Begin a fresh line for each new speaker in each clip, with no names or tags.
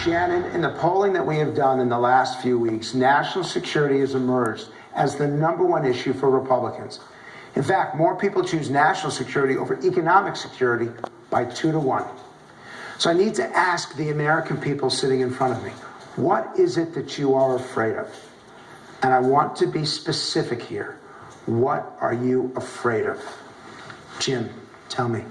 Shannon, in the polling that we have done in the last few weeks, national security has emerged as the #1 issue for Republicans. In fact, more people choose national security over economic security by 2 to 1. So I need to ask the American people sitting in front of me, what is it that you are afraid of? And I want to be specific here. What are you afraid of? Jim, tell me.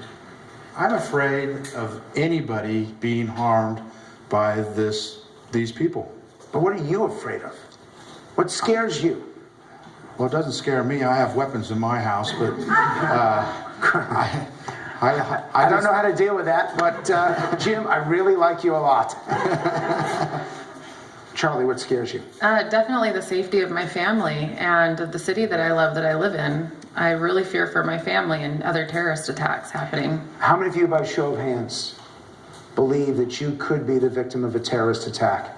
I'm afraid of anybody being harmed by these people.
But what are you afraid of? What scares you?
Well, it doesn't scare me. I have weapons in my house, but
I don't know how to deal with that, but Jim, I really like you a lot. Charlie, what scares you?
Definitely the safety of my family and of the city that I love, that I live in. I really fear for my family and other terrorist attacks happening.
How many of you, by show of hands, believe that you could be the victim of a terrorist attack?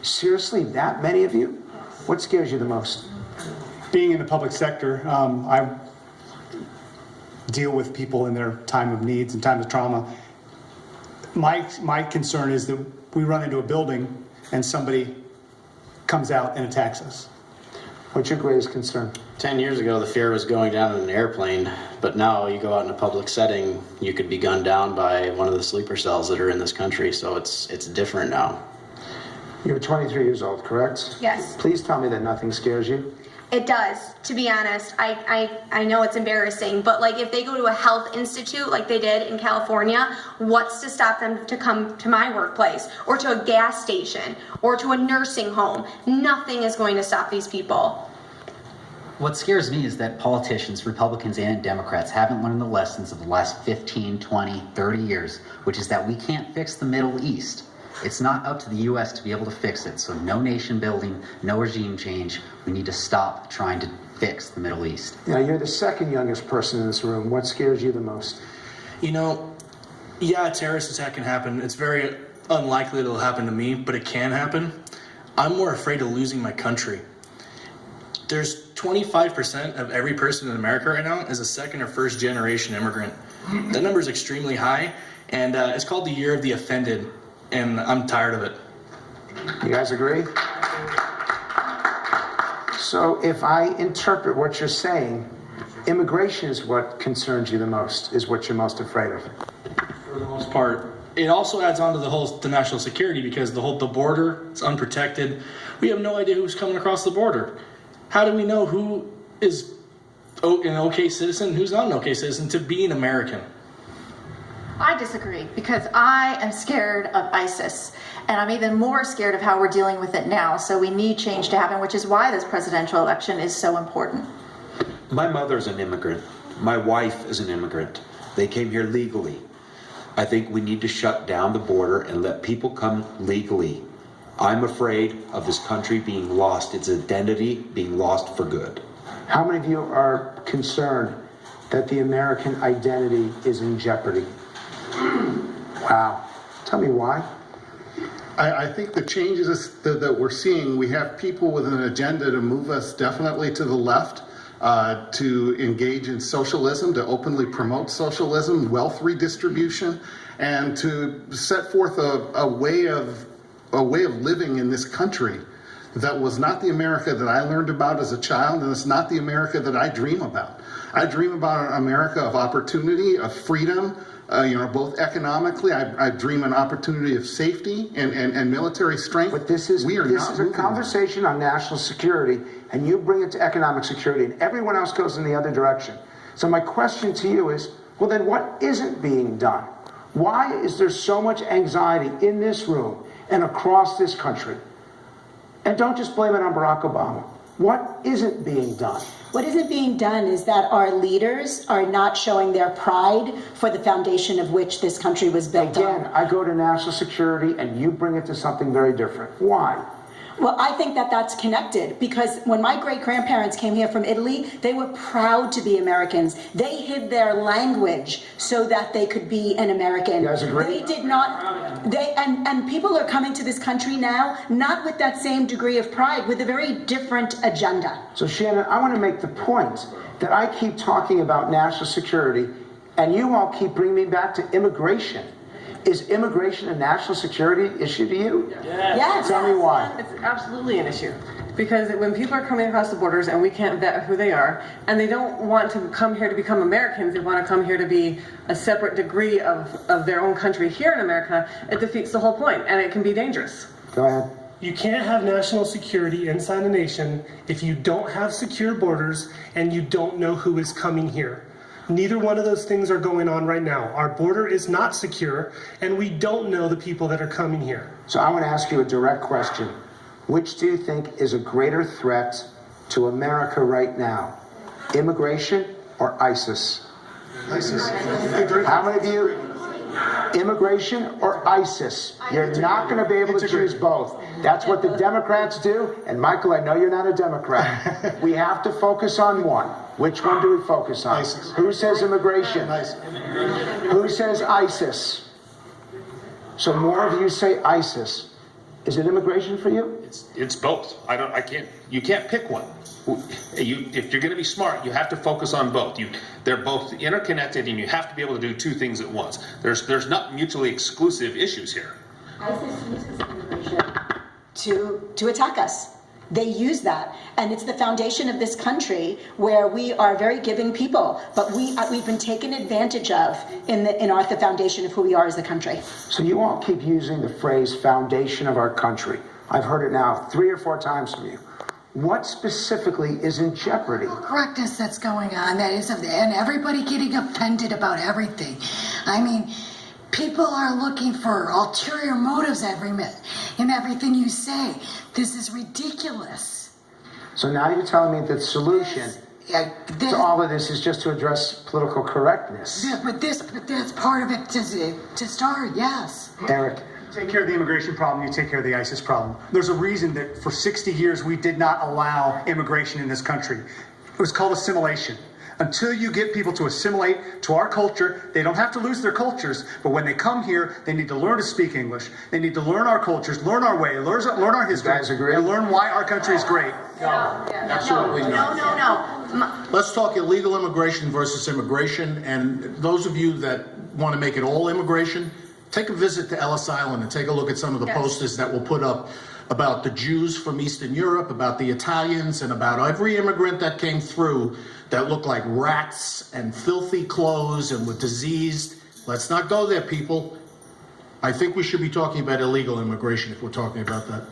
Seriously, that many of you? What scares you the most?
Being in the public sector, I deal with people in their time of needs and time of trauma. My concern is that we run into a building and somebody comes out and attacks us.
What's your greatest concern?
10 years ago, the fear was going down in an airplane, but now you go out in a public setting, you could be gunned down by one of the sleeper cells that are in this country, so it's different now.
You're 23 years old, correct?
Yes.
Please tell me that nothing scares you.
It does, to be honest. I know it's embarrassing, but like if they go to a health institute like they did in California, what's to stop them to come to my workplace or to a gas station or to a nursing home? Nothing is going to stop these people.
What scares me is that politicians, Republicans and Democrats, haven't learned the lessons of the last 15, 20, 30 years, which is that we can't fix the Middle East. It's not up to the U.S. to be able to fix it. So no nation building, no regime change. We need to stop trying to fix the Middle East.
Now, you're the second youngest person in this room. What scares you the most?
You know, yeah, a terrorist attack can happen. It's very unlikely it'll happen to me, but it can happen. I'm more afraid of losing my country. There's 25% of every person in America right now is a second or first generation immigrant. That number is extremely high, and it's called the year of the offended. And I'm tired of it.
You guys agree? So if I interpret what you're saying, immigration is what concerns you the most, is what you're most afraid of.
For the most part. It also adds on to the national security because the border is unprotected. We have no idea who's coming across the border. How do we know who is an okay citizen, who's not an okay citizen to be an American?
I disagree because I am scared of ISIS, and I'm even more scared of how we're dealing with it now. So we need change to happen, which is why this presidential election is so important.
My mother's an immigrant. My wife is an immigrant. They came here legally. I think we need to shut down the border and let people come legally. I'm afraid of this country being lost, its identity being lost for good.
How many of you are concerned that the American identity is in jeopardy? Wow. Tell me why.
I think the changes that we're seeing, we have people with an agenda to move us definitely to the left, to engage in socialism, to openly promote socialism, wealth redistribution, and to set forth a way of living in this country that was not the America that I learned about as a child, and it's not the America that I dream about. I dream about an America of opportunity, of freedom, both economically. I dream an opportunity of safety and military strength.
But this is a conversation on national security, and you bring it to economic security, and everyone else goes in the other direction. So my question to you is, well, then what isn't being done? Why is there so much anxiety in this room and across this country? And don't just blame it on Barack Obama. What isn't being done?
What isn't being done is that our leaders are not showing their pride for the foundation of which this country was built on.
Again, I go to national security and you bring it to something very different. Why?
Well, I think that that's connected because when my great-grandparents came here from Italy, they were proud to be Americans. They hid their language so that they could be an American.
You guys agree?
They did not. And people are coming to this country now not with that same degree of pride, with a very different agenda.
So Shannon, I want to make the point that I keep talking about national security, and you all keep bringing me back to immigration. Is immigration a national security issue to you?
Yes.
Tell me why.
It's absolutely an issue. Because when people are coming across the borders and we can't vet who they are, and they don't want to come here to become Americans, they want to come here to be a separate degree of their own country here in America, it defeats the whole point, and it can be dangerous.
Go ahead.
You can't have national security inside a nation if you don't have secure borders and you don't know who is coming here. Neither one of those things are going on right now. Our border is not secure, and we don't know the people that are coming here.
So I want to ask you a direct question. Which do you think is a greater threat to America right now? Immigration or ISIS?
ISIS.
How many of you? Immigration or ISIS? You're not going to be able to choose both. That's what the Democrats do. And Michael, I know you're not a Democrat. We have to focus on one. Which one do we focus on?
ISIS.
Who says immigration?
ISIS.
Who says ISIS? So more of you say ISIS. Is it immigration for you?
It's both. You can't pick one. If you're going to be smart, you have to focus on both. They're both interconnected, and you have to be able to do two things at once. There's not mutually exclusive issues here.
ISIS uses immigration to attack us. They use that, and it's the foundation of this country where we are very giving people, but we've been taken advantage of in the foundation of who we are as a country.
So you all keep using the phrase foundation of our country. I've heard it now 3 or 4 times from you. What specifically is in jeopardy?
Correctness that's going on, that is, and everybody getting offended about everything. I mean, people are looking for ulterior motives in everything you say. This is ridiculous.
So now you're telling me that the solution to all of this is just to address political correctness.
But that's part of it to start, yes.
Eric.
Take care of the immigration problem, you take care of the ISIS problem. There's a reason that for 60 years we did not allow immigration in this country. It was called assimilation. Until you get people to assimilate to our culture, they don't have to lose their cultures, but when they come here, they need to learn to speak English. They need to learn our cultures, learn our way, learn our history,
You guys agree?
and learn why our country is great.
Absolutely not.
No.
Let's talk illegal immigration versus immigration. And those of you that want to make it all immigration, take a visit to Ellis Island and take a look at some of the posters that we'll put up about the Jews from Eastern Europe, about the Italians, and about every immigrant that came through that looked like rats and filthy clothes and were diseased. Let's not go there, people. I think we should be talking about illegal immigration if we're talking about that.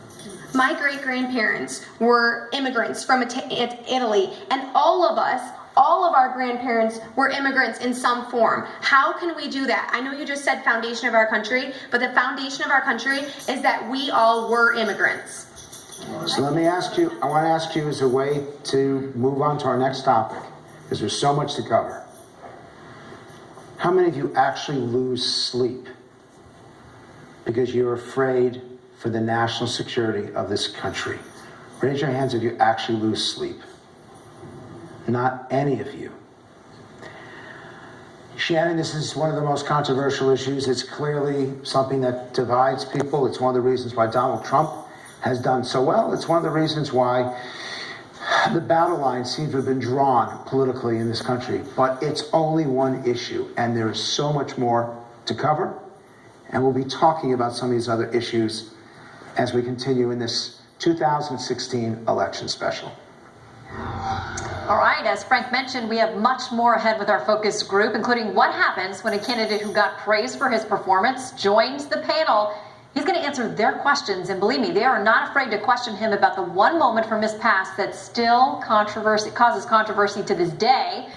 My great-grandparents were immigrants from Italy, and all of our grandparents were immigrants in some form. How can we do that? I know you just said foundation of our country, but the foundation of our country is that we all were immigrants.
So let me ask you, I want to ask you as a way to move on to our next topic, because there's so much to cover. How many of you actually lose sleep because you're afraid for the national security of this country? Raise your hands if you actually lose sleep. Not any of you. Shannon, this is one of the most controversial issues. It's clearly something that divides people. It's one of the reasons why Donald Trump has done so well. It's one of the reasons why the battle lines seem to have been drawn politically in this country. But it's only one issue, and there's so much more to cover. And we'll be talking about some of these other issues as we continue in this 2016 election special.
All right, as Frank mentioned, we have much more ahead with our focus group, including what happens when a candidate who got praise for his performance joins the panel. He's going to answer their questions, and believe me, they are not afraid to question him about the one moment from his past that still causes controversy to this day.